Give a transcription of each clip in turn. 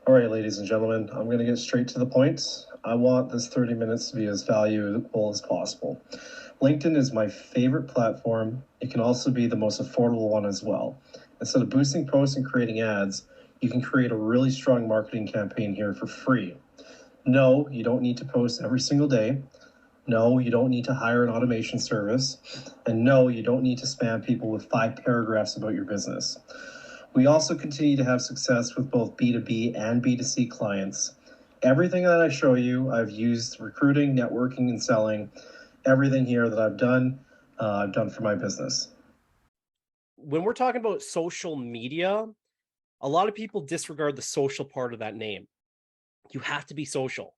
All right, ladies and gentlemen, I'm going to get straight to the point. I want this 30 minutes to be as valuable as possible. LinkedIn is my favorite platform. It can also be the most affordable one as well. Instead of boosting posts and creating ads, you can create a really strong marketing campaign here for free. No, you don't need to post every single day. No, you don't need to hire an automation service. And no, you don't need to spam people with 5 paragraphs about your business. We also continue to have success with both B2B and B2C clients. Everything that I show you, I've used recruiting, networking, and selling. Everything here that I've done for my business. When we're talking about social media, a lot of people disregard the social part of that name. You have to be social.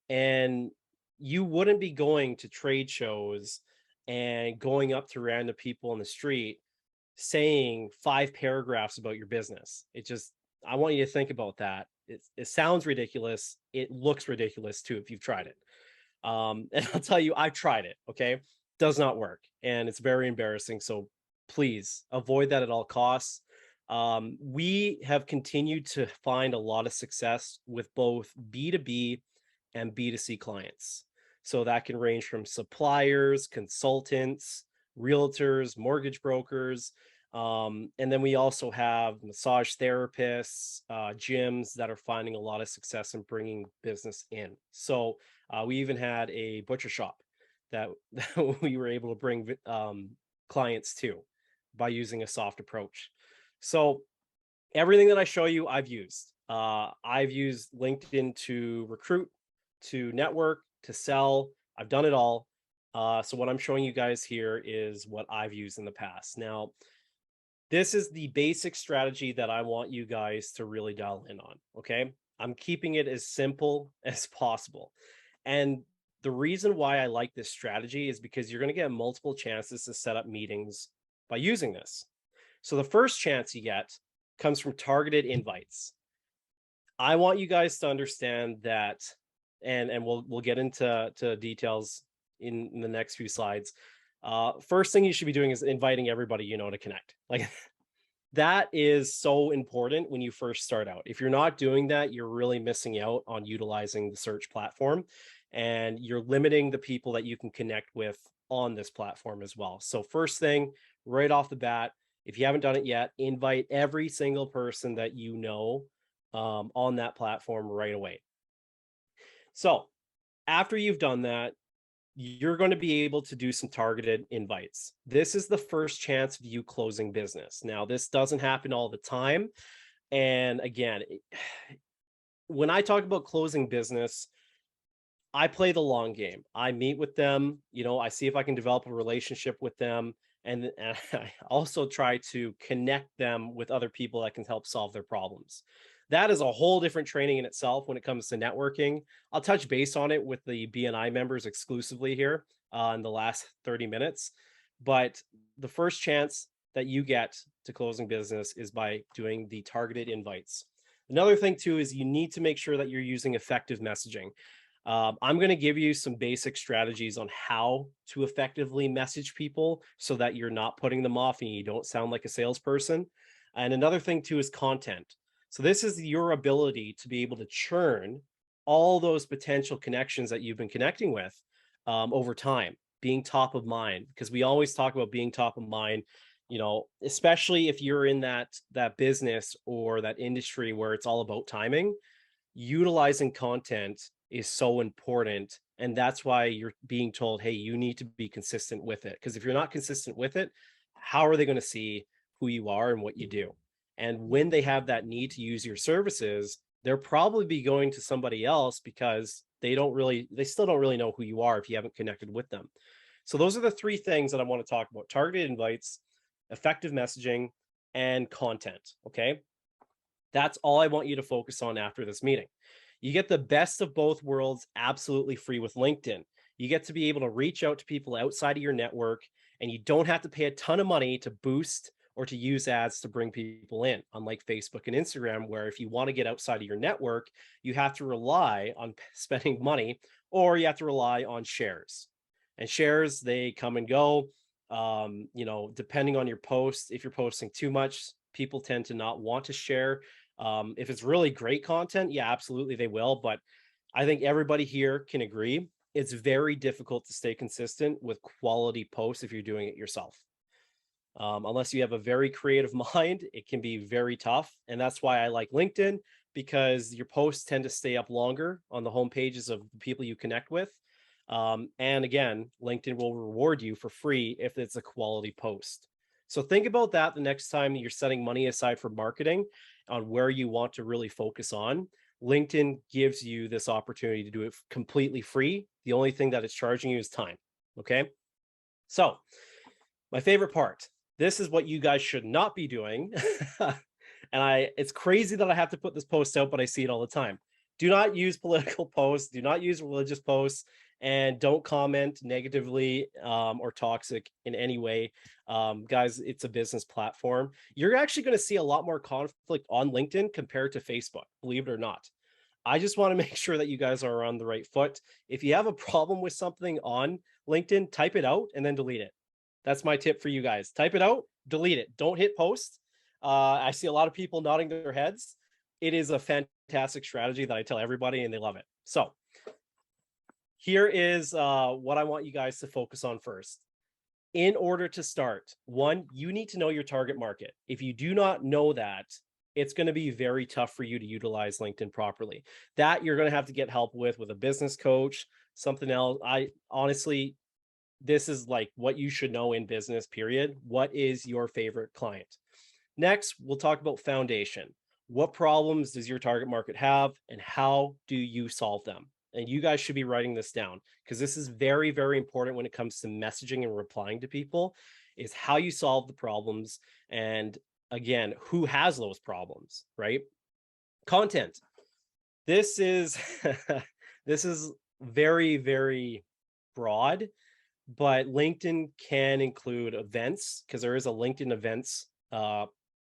And you wouldn't be going to trade shows and going up to random people on the street saying 5 paragraphs about your business. I want you to think about that. It sounds ridiculous. It looks ridiculous too if you've tried it. And I'll tell you, I've tried it. Okay, does not work, and it's very embarrassing. So please avoid that at all costs. We have continued to find a lot of success with both B2B and B2C clients. So that can range from suppliers, consultants, realtors, mortgage brokers. And then we also have massage therapists, gyms that are finding a lot of success in bringing business in. So we even had a butcher shop that, that we were able to bring clients to by using a soft approach. So everything that I show you, I've used. I've used LinkedIn to recruit, to network, to sell. I've done it all. So what I'm showing you guys here is what I've used in the past. Now, this is the basic strategy that I want you guys to really dial in on. Okay. I'm keeping it as simple as possible. And the reason why I like this strategy is because you're going to get multiple chances to set up meetings by using this. So the first chance you get comes from targeted invites. I want you guys to understand that, and we'll get into details in the next few slides. First thing you should be doing is inviting everybody you know to connect. Like that is so important when you first start out. If you're not doing that, you're really missing out on utilizing the search platform, and you're limiting the people that you can connect with on this platform as well. So first thing, right off the bat, if you haven't done it yet, invite every single person that you know on that platform right away. So after you've done that, you're going to be able to do some targeted invites. This is the first chance of you closing business. Now, this doesn't happen all the time. And again, when I talk about closing business, I play the long game. I meet with them, I see if I can develop a relationship with them. And I also try to connect them with other people that can help solve their problems. That is a whole different training in itself when it comes to networking. I'll touch base on it with the BNI members exclusively here in the last 30 minutes. But the first chance that you get to closing business is by doing the targeted invites. Another thing too is you need to make sure that you're using effective messaging. I'm going to give you some basic strategies on how to effectively message people so that you're not putting them off and you don't sound like a salesperson. And another thing too is content. So this is your ability to be able to churn all those potential connections that you've been connecting with over time, being top of mind, because we always talk about being top of mind, especially if you're in that business or that industry where it's all about timing. Utilizing content is so important, and that's why you're being told, hey, you need to be consistent with it, because if you're not consistent with it, how are they going to see who you are and what you do? And when they have that need to use your services, they'll probably be going to somebody else because they still don't really know who you are if you haven't connected with them. So those are the 3 things that I want to talk about: targeted invites, effective messaging, and content. Okay, that's all I want you to focus on after this meeting. You get the best of both worlds absolutely free with LinkedIn. You get to be able to reach out to people outside of your network, and you don't have to pay a ton of money to boost or to use ads to bring people in, unlike Facebook and Instagram, where if you want to get outside of your network, you have to rely on spending money, or you have to rely on shares. And shares, they come and go. Depending on your post, if you're posting too much, people tend to not want to share If it's really great content, yeah, absolutely they will. But I think everybody here can agree it's very difficult to stay consistent with quality posts if you're doing it yourself. Unless you have a very creative mind, it can be very tough. And that's why I like LinkedIn, because your posts tend to stay up longer on the home pages of the people you connect with. And again, LinkedIn will reward you for free if it's a quality post. So think about that the next time you're setting money aside for marketing on where you want to really focus on. LinkedIn gives you this opportunity to do it completely free. The only thing that it's charging you is time. Okay. So, my favorite part, this is what you guys should not be doing. And it's crazy that I have to put this post out, but I see it all the time. Do not use political posts, do not use religious posts, and don't comment negatively or toxic in any way. Guys, it's a business platform. You're actually going to see a lot more conflict on LinkedIn compared to Facebook, believe it or not. I just want to make sure that you guys are on the right foot. If you have a problem with something on LinkedIn, type it out and then delete it. That's my tip for you guys. Type it out, delete it. Don't hit post. I see a lot of people nodding their heads. It is a fantastic strategy that I tell everybody and they love it. So here is what I want you guys to focus on first. In order to start, one, you need to know your target market. If you do not know that, it's going to be very tough for you to utilize LinkedIn properly. That you're going to have to get help with a business coach, something else. I honestly, this is like what you should know in business, period. What is your favorite client? Next, we'll talk about foundation. What problems does your target market have and how do you solve them? And you guys should be writing this down because this is very, very important when it comes to messaging and replying to people, is how you solve the problems. And again, who has those problems, right? Content. This is this is very, very broad, but LinkedIn can include events because there is a LinkedIn events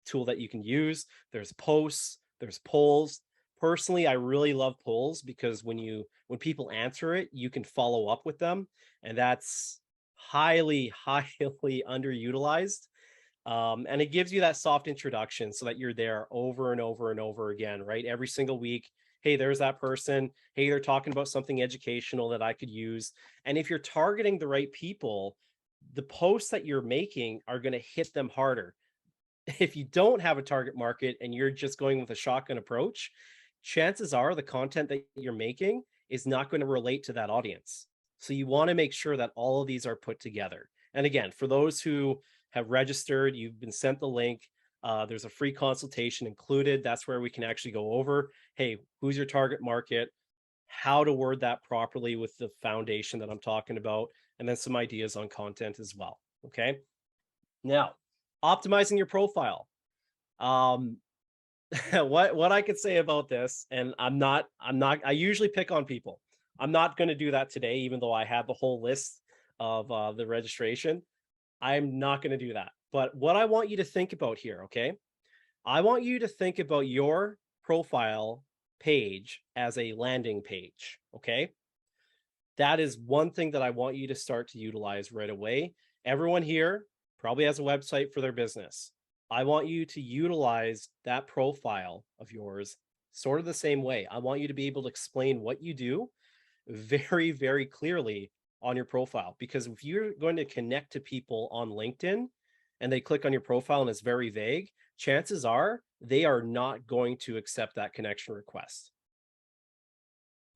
tool that you can use. There's posts, there's polls. Personally, I really love polls because when people answer it, you can follow up with them, and that's highly, highly underutilized. And it gives you that soft introduction so that you're there over and over and over again, right? Every single week. Hey, there's that person. Hey, they're talking about something educational that I could use. And if you're targeting the right people, the posts that you're making are going to hit them harder. If you don't have a target market and you're just going with a shotgun approach, chances are the content that you're making is not going to relate to that audience. So you want to make sure that all of these are put together. And again, for those who have registered, you've been sent the link. There's a free consultation included. That's where we can actually go over, hey, who's your target market, how to word that properly with the foundation that I'm talking about, and then some ideas on content as well. Okay. Now, optimizing your profile. Um, what I could say about this, and I usually pick on people. I'm not going to do that today, even though I have the whole list of the registration. I'm not going to do that. But what I want you to think about here, okay? I want you to think about your profile page as a landing page, okay? That is one thing that I want you to start to utilize right away. Everyone here probably has a website for their business. I want you to utilize that profile of yours sort of the same way. I want you to be able to explain what you do very, very clearly on your profile. Because if you're going to connect to people on LinkedIn and they click on your profile and it's very vague, chances are they are not going to accept that connection request.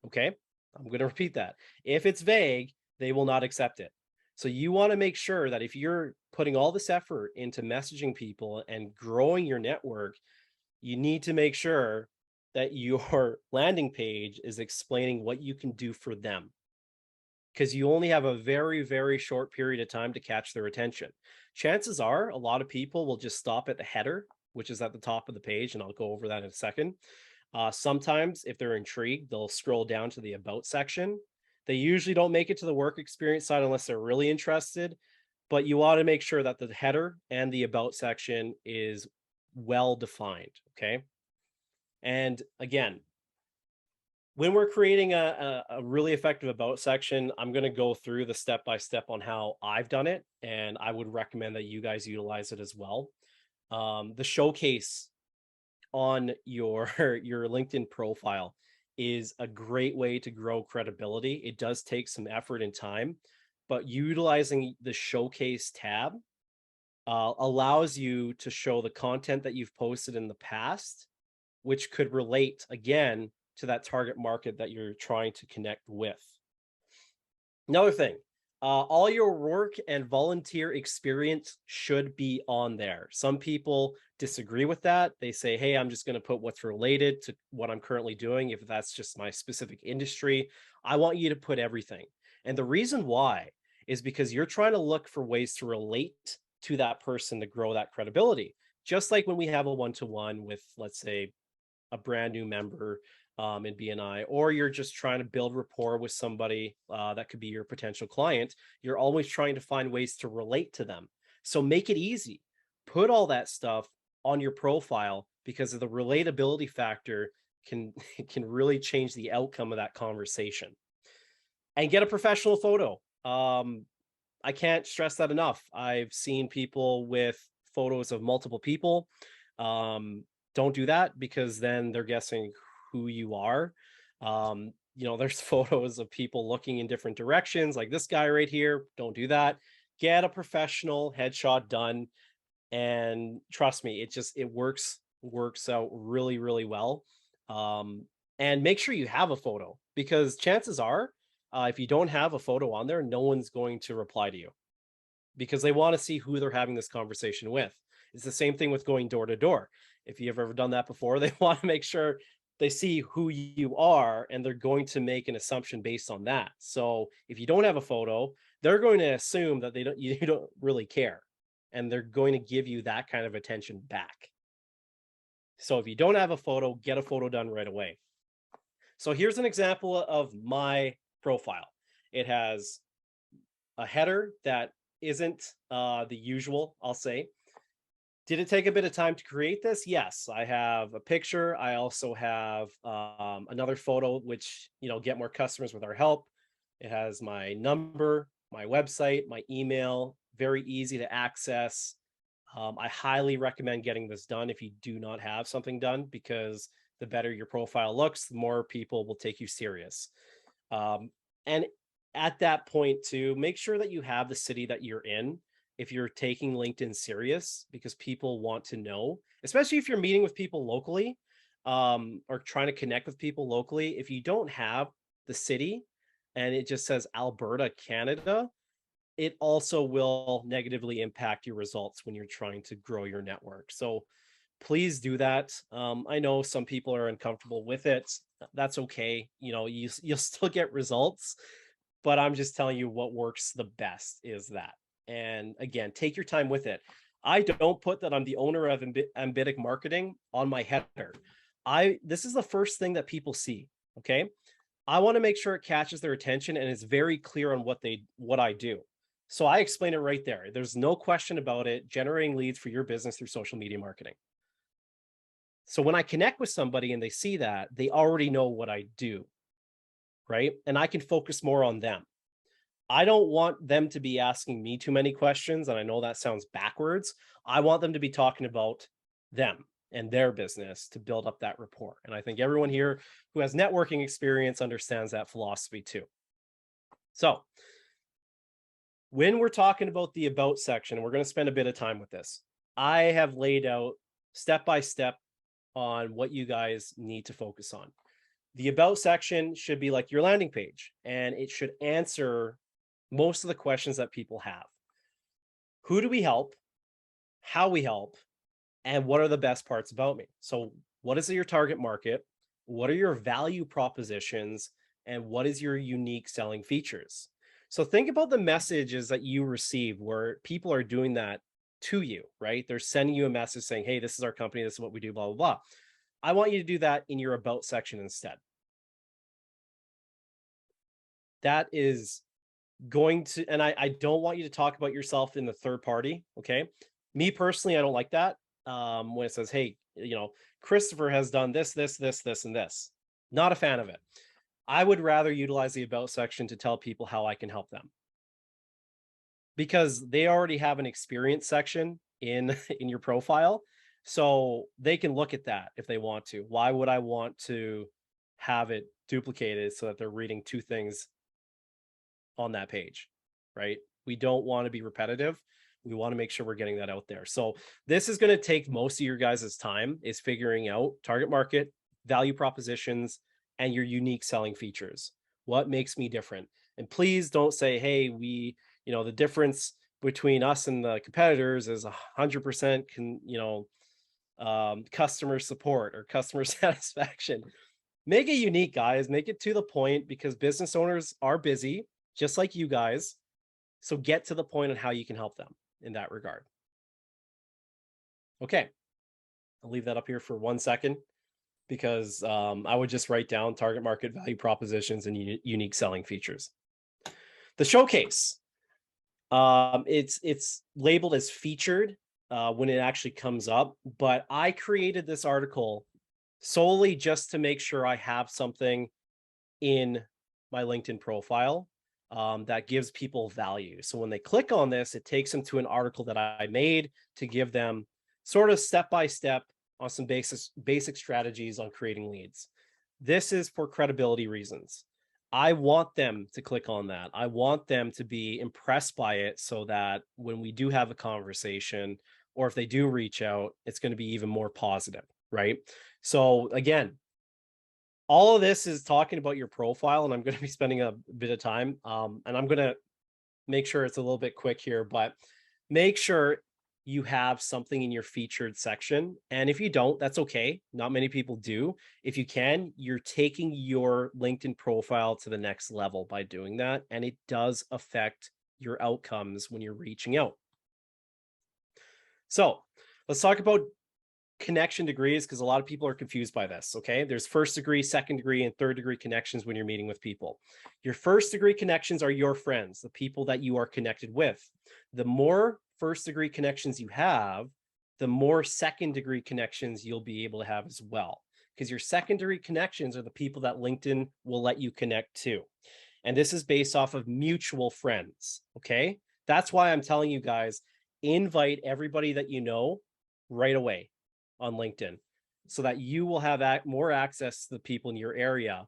Okay, I'm going to repeat that. If it's vague, they will not accept it. So you want to make sure that if you're putting all this effort into messaging people and growing your network, you need to make sure that your landing page is explaining what you can do for them, because you only have a very, very short period of time to catch their attention. Chances are a lot of people will just stop at the header, which is at the top of the page, and I'll go over that in a second. Sometimes, if they're intrigued, they'll scroll down to the About section. They usually don't make it to the work experience side unless they're really interested, but you want to make sure that the header and the About section is well defined, okay? And again, when we're creating a really effective About section, I'm going to go through the step-by-step on how I've done it, and I would recommend that you guys utilize it as well. The showcase on your your LinkedIn profile is a great way to grow credibility. It does take some effort and time, but utilizing the showcase tab allows you to show the content that you've posted in the past, which could relate again to that target market that you're trying to connect with. Another thing, all your work and volunteer experience should be on there. Some people disagree with that. They say, hey, I'm just going to put what's related to what I'm currently doing. If that's just my specific industry, I want you to put everything. And the reason why is because you're trying to look for ways to relate to that person to grow that credibility. Just like when we have a one-to-one with, let's say, a brand new member in BNI, or you're just trying to build rapport with somebody that could be your potential client, you're always trying to find ways to relate to them. So make it easy. Put all that stuff on your profile because of the relatability factor can can really change the outcome of that conversation. And get a professional photo. I can't stress that enough. I've seen people with photos of multiple people. Don't do that because then they're guessing who you are. There's photos of people looking in different directions, like this guy right here. Don't do that. Get a professional headshot done, and trust me, it works out really, really well. And make sure you have a photo because chances are, if you don't have a photo on there, no one's going to reply to you because they want to see who they're having this conversation with. It's the same thing with going door to door. If you've ever done that before, they want to make sure they see who you are and they're going to make an assumption based on that. So if you don't have a photo, they're going to assume that you don't really care and they're going to give you that kind of attention back. So if you don't have a photo, get a photo done right away. So here's an example of my profile. It has a header that isn't the usual, I'll say. Did it take a bit of time to create this? Yes, I have a picture. I also have another photo, which, get more customers with our help. It has my number, my website, my email, very easy to access. I highly recommend getting this done if you do not have something done, because the better your profile looks, the more people will take you serious. And at that point too, make sure that you have the city that you're in if you're taking LinkedIn serious, because people want to know, especially if you're meeting with people locally or trying to connect with people locally. If you don't have the city and it just says Alberta, Canada, it also will negatively impact your results when you're trying to grow your network. So please do that. I know some people are uncomfortable with it. That's okay. You'll still get results, but I'm just telling you what works the best is that. And again, take your time with it. I don't put that I'm the owner of Ambitic Marketing on my header. This is the first thing that people see. Okay. I want to make sure it catches their attention and is very clear on what I do. So I explain it right there. There's no question about it. Generating leads for your business through social media marketing. So when I connect with somebody and they see that, they already know what I do, right? And I can focus more on them. I don't want them to be asking me too many questions. And I know that sounds backwards. I want them to be talking about them and their business to build up that rapport. And I think everyone here who has networking experience understands that philosophy too. So when we're talking about the about section, we're going to spend a bit of time with this. I have laid out step by step on what you guys need to focus on. The about section should be like your landing page, and it should answer most of the questions that people have. Who do we help? How we help? And what are the best parts about me? So what is your target market? What are your value propositions? And what is your unique selling features? So think about the messages that you receive where people are doing that to you, right? They're sending you a message saying, hey, this is our company. This is what we do, blah, blah, blah. I want you to do that in your about section instead. That is going to, and I don't want you to talk about yourself in the third party. Okay. Me personally, I don't like that. When it says, hey, Christopher has done this, this, and this. Not a fan of it. I would rather utilize the about section to tell people how I can help them, because they already have an experience section in your profile. So they can look at that if they want to. Why would I want to have it duplicated so that they're reading two things on that page, right? We don't want to be repetitive. We want to make sure we're getting that out there. So this is going to take most of your guys' time, is figuring out target market, value propositions, and your unique selling features. What makes me different? And please don't say, hey, the difference between us and the competitors is 100% customer support or customer satisfaction. Make it unique, guys. Make it to the point, because business owners are busy, just like you guys. So get to the point on how you can help them in that regard. Okay, I'll leave that up here for 1 second, because I would just write down target market, value propositions, and unique selling features. The showcase, it's labeled as featured when it actually comes up, but I created this article solely just to make sure I have something in my LinkedIn profile that gives people value. So when they click on this, it takes them to an article that I made to give them sort of step-by-step on some basic strategies on creating leads. This is for credibility reasons. I want them to click on that. I want them to be impressed by it, so that when we do have a conversation, or if they do reach out, it's going to be even more positive, right? So again, all of this is talking about your profile, and I'm going to be spending a bit of time, and I'm going to make sure it's a little bit quick here, but make sure you have something in your featured section. And if you don't, that's okay. Not many people do. If you can, you're taking your LinkedIn profile to the next level by doing that, and it does affect your outcomes when you're reaching out. So let's talk about connection degrees, because a lot of people are confused by this. Okay, there's first degree, second degree, and third degree connections when you're meeting with people. Your first degree connections are your friends, the people that you are connected with. The more first degree connections you have, the more second degree connections you'll be able to have as well, because your second degree connections are the people that LinkedIn will let you connect to. And this is based off of mutual friends. Okay, that's why I'm telling you guys, invite everybody that you know right away on LinkedIn, so that you will have more access to the people in your area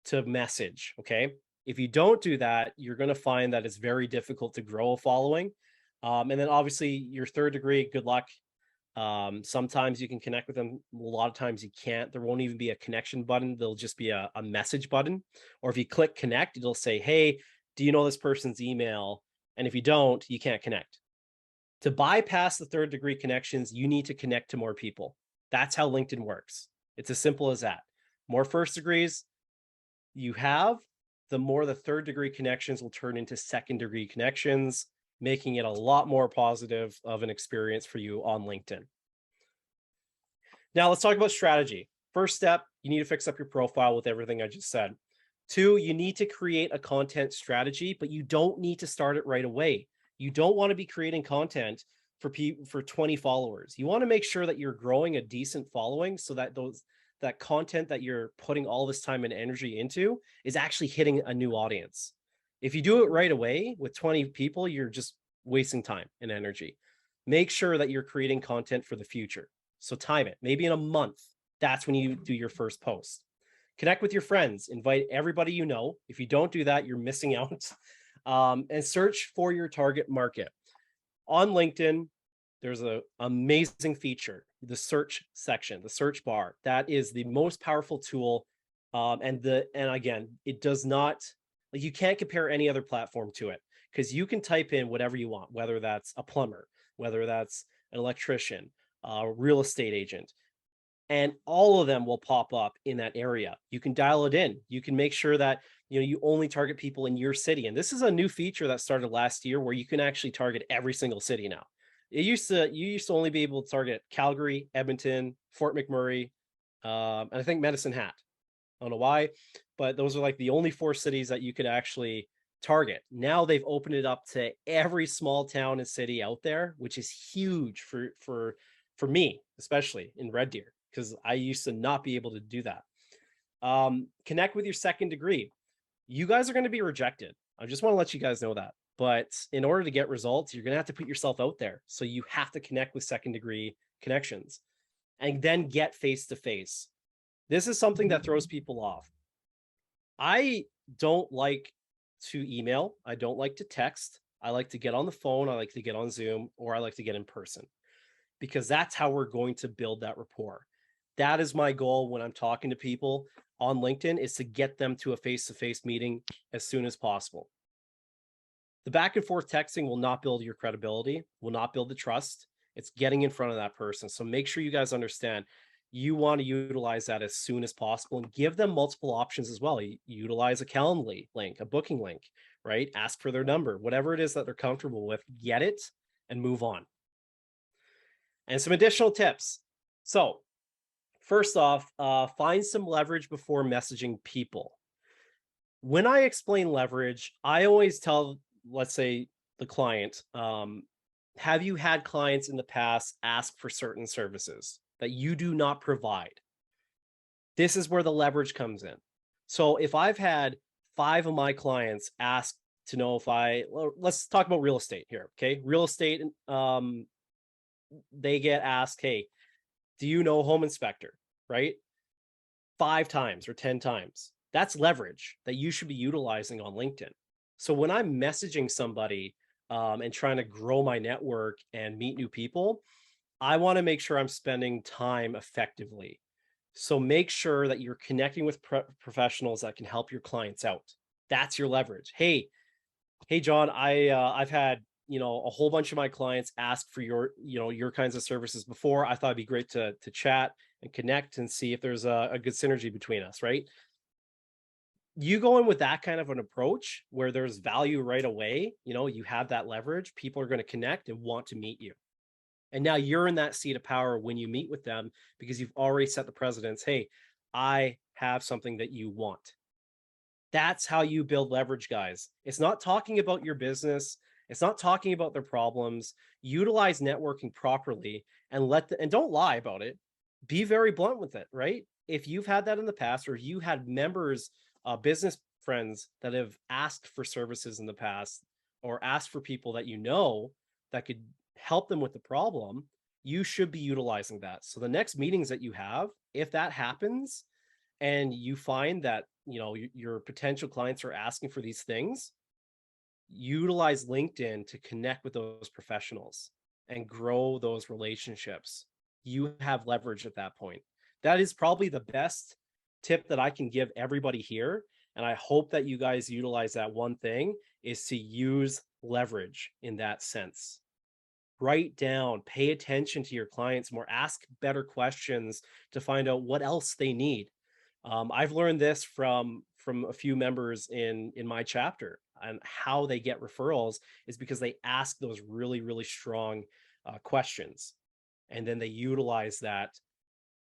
to message. Okay, if you don't do that, you're going to find that it's very difficult to grow a following. And then obviously your third degree, good luck. Sometimes you can connect with them, a lot of times you can't. There won't even be a connection button, there'll just be a message button. Or if you click connect, it'll say, hey, do you know this person's email? And if you don't, you can't connect. To bypass the third degree connections, you need to connect to more people. That's how LinkedIn works. It's as simple as that. More first degrees you have, the more the third degree connections will turn into second degree connections, making it a lot more positive of an experience for you on LinkedIn. Now let's talk about strategy. First step, you need to fix up your profile with everything I just said. 2, you need to create a content strategy, but you don't need to start it right away. You don't want to be creating content for 20 followers. You want to make sure that you're growing a decent following, so that that content that you're putting all this time and energy into is actually hitting a new audience. If you do it right away with 20 people, you're just wasting time and energy. Make sure that you're creating content for the future. So time it. Maybe in a month, that's when you do your first post. Connect with your friends. Invite everybody you know. If you don't do that, you're missing out. And search for your target market. On LinkedIn, there's an amazing feature, the search section, the search bar. That is the most powerful tool. And again, it does not, like, you can't compare any other platform to it, because you can type in whatever you want, whether that's a plumber, whether that's an electrician, a real estate agent, and all of them will pop up in that area. You can dial it in. You can make sure that you only target people in your city. And this is a new feature that started last year, where you can actually target every single city now. You used to only be able to target Calgary, Edmonton, Fort McMurray, and I think Medicine Hat. I don't know why, but those are like the only 4 cities that you could actually target. Now they've opened it up to every small town and city out there, which is huge for me, especially in Red Deer, because I used to not be able to do that. Connect with your second degree. You guys are going to be rejected. I just want to let you guys know that. But in order to get results, you're going to have to put yourself out there. So you have to connect with second degree connections. and then get face-to-face. This is something that throws people off. I don't like to email. I don't like to text. I like to get on the phone. I like to get on Zoom, or I like to get in person, because that's how we're going to build that rapport. That is my goal when I'm talking to people on LinkedIn, is to get them to a face-to-face meeting as soon as possible. The back and forth texting will not build your credibility, will not build the trust. It's getting in front of that person. So make sure you guys understand you want to utilize that as soon as possible, and give them multiple options as well. Utilize a Calendly link, a booking link, right? Ask for their number, whatever it is that they're comfortable with, get it and move on. And some additional tips. So first off, find some leverage before messaging people. When I explain leverage, I always tell, let's say, the client, have you had clients in the past ask for certain services that you do not provide? This is where the leverage comes in. So if I've had 5 of my clients ask to know if let's talk about real estate here, okay? Real estate, they get asked, hey, do you know home inspector, right? 5 times or 10 times. That's leverage that you should be utilizing on LinkedIn. So when I'm messaging somebody and trying to grow my network and meet new people, I want to make sure I'm spending time effectively. So make sure that you're connecting with professionals that can help your clients out. That's your leverage. Hey, John, I've had a whole bunch of my clients ask for your kinds of services before. I thought it'd be great to chat and connect and see if there's a good synergy between us, right? You go in with that kind of an approach where there's value right away, you have that leverage, people are going to connect and want to meet you. And now you're in that seat of power when you meet with them, because you've already set the precedence. Hey, I have something that you want. That's how you build leverage, guys. It's not talking about your business. It's not talking about their problems. Utilize networking properly and and don't lie about it. Be very blunt with it, right? If you've had that in the past, or you had members, business friends that have asked for services in the past, or asked for people that that could help them with the problem, you should be utilizing that. So the next meetings that you have, if that happens and you find that your potential clients are asking for these things, utilize LinkedIn to connect with those professionals and grow those relationships. You have leverage at that point. That is probably the best tip that I can give everybody here. And I hope that you guys utilize that one thing, is to use leverage in that sense. Write down, pay attention to your clients more, ask better questions to find out what else they need. I've learned this from a few members in my chapter, and how they get referrals is because they ask those really, really strong questions, and then they utilize that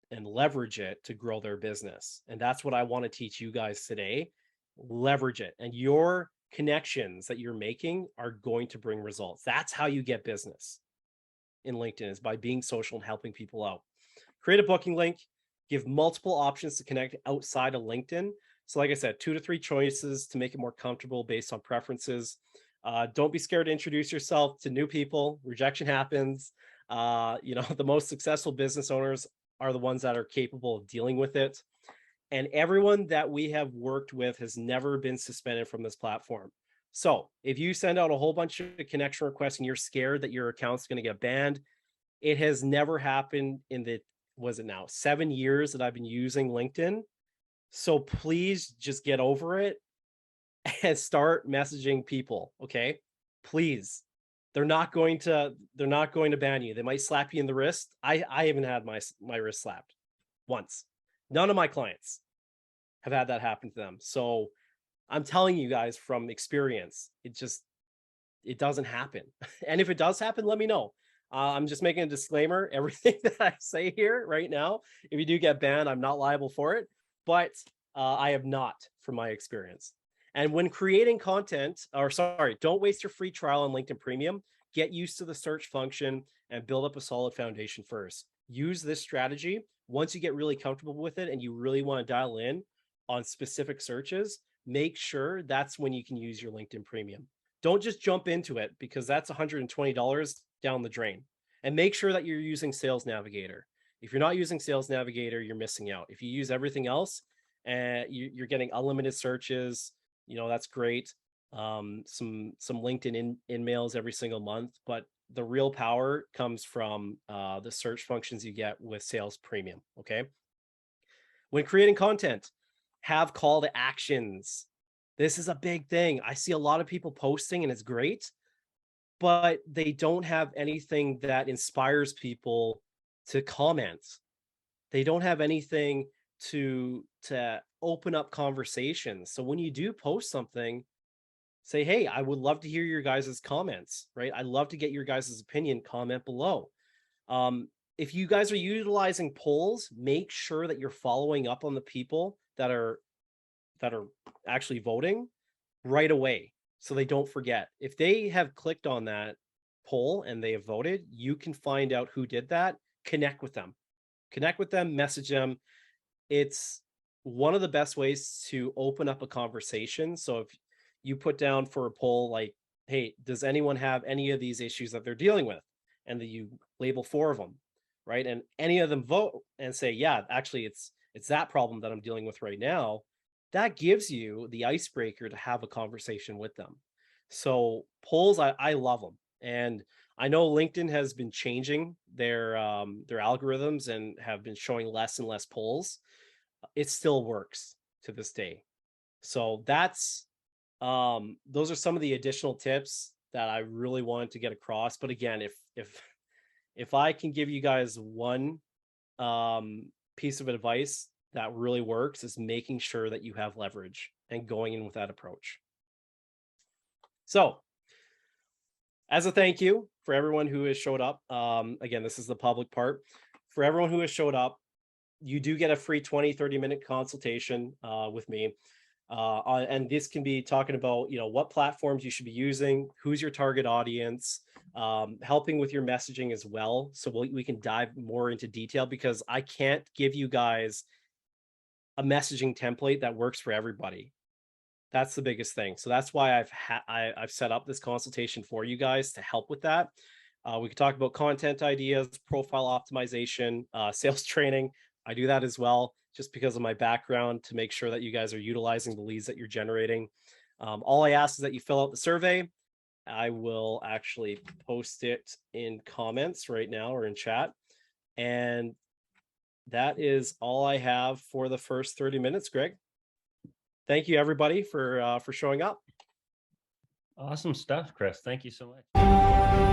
and leverage it to grow their business. And that's what I want to teach you guys today. Leverage it, and your connections that you're making are going to bring results. That's how you get business in LinkedIn, is by being social and helping people out. Create a booking link, give multiple options to connect outside of LinkedIn. So like I said, 2 to 3 choices to make it more comfortable based on preferences. Don't be scared to introduce yourself to new people. Rejection happens. The most successful business owners are the ones that are capable of dealing with it. And everyone that we have worked with has never been suspended from this platform. So if you send out a whole bunch of connection requests and you're scared that your account's going to get banned, it has never happened in the, 7 years that I've been using LinkedIn. So please just get over it and start messaging people. Okay. Please. They're not going to ban you. They might slap you in the wrist. I haven't had my wrist slapped once. None of my clients have had that happen to them. So I'm telling you guys from experience, it doesn't happen. And if it does happen, let me know. I'm just making a disclaimer. Everything that I say here right now, if you do get banned, I'm not liable for it, but I have not, from my experience. And when creating content, don't waste your free trial on LinkedIn Premium. Get used to the search function and build up a solid foundation first. Use this strategy. Once you get really comfortable with it and you really want to dial in on specific searches, make sure that's when you can use your LinkedIn Premium. Don't just jump into it, because that's $120 down the drain. And make sure that you're using Sales Navigator. If you're not using Sales Navigator, you're missing out. If you use everything else, you're getting unlimited searches, that's great. Some LinkedIn in mails every single month, but the real power comes from the search functions you get with Sales Premium. Okay. When creating content, have call to actions. This is a big thing. I see a lot of people posting and it's great, but they don't have anything that inspires people to comment. They don't have anything to open up conversations. So when you do post something, say, hey, I would love to hear your guys' comments, right? I'd love to get your guys' opinion, comment below. If you guys are utilizing polls, make sure that you're following up on the people that are actually voting right away, so they don't forget. If they have clicked on that poll and they have voted, you can find out who did that, connect with them, message them. It's one of the best ways to open up a conversation. So if you put down for a poll, like, hey, does anyone have any of these issues that they're dealing with? And that you label 4 of them, right? And any of them vote and say, yeah, actually it's that problem that I'm dealing with right now. That gives you the icebreaker to have a conversation with them. So polls, I love them. And I know LinkedIn has been changing their algorithms and have been showing less and less polls. It still works to this day. So that's those are some of the additional tips that I really wanted to get across. But again, if I can give you guys one piece of advice that really works, is making sure that you have leverage and going in with that approach. So as a thank you for everyone who has showed up, again, this is the public part. For everyone who has showed up, you do get a free 20-30-minute consultation with me. And this can be talking about, what platforms you should be using, who's your target audience, helping with your messaging as well. So we can dive more into detail, because I can't give you guys a messaging template that works for everybody. That's the biggest thing. So that's why I've set up this consultation for you guys to help with that. We could talk about content ideas, profile optimization, sales training. I do that as well, just because of my background, to make sure that you guys are utilizing the leads that you're generating. All I ask is that you fill out the survey. I will actually post it in comments right now or in chat. And that is all I have for the first 30 minutes, Greg. Thank you, everybody, for showing up. Awesome stuff, Chris. Thank you so much.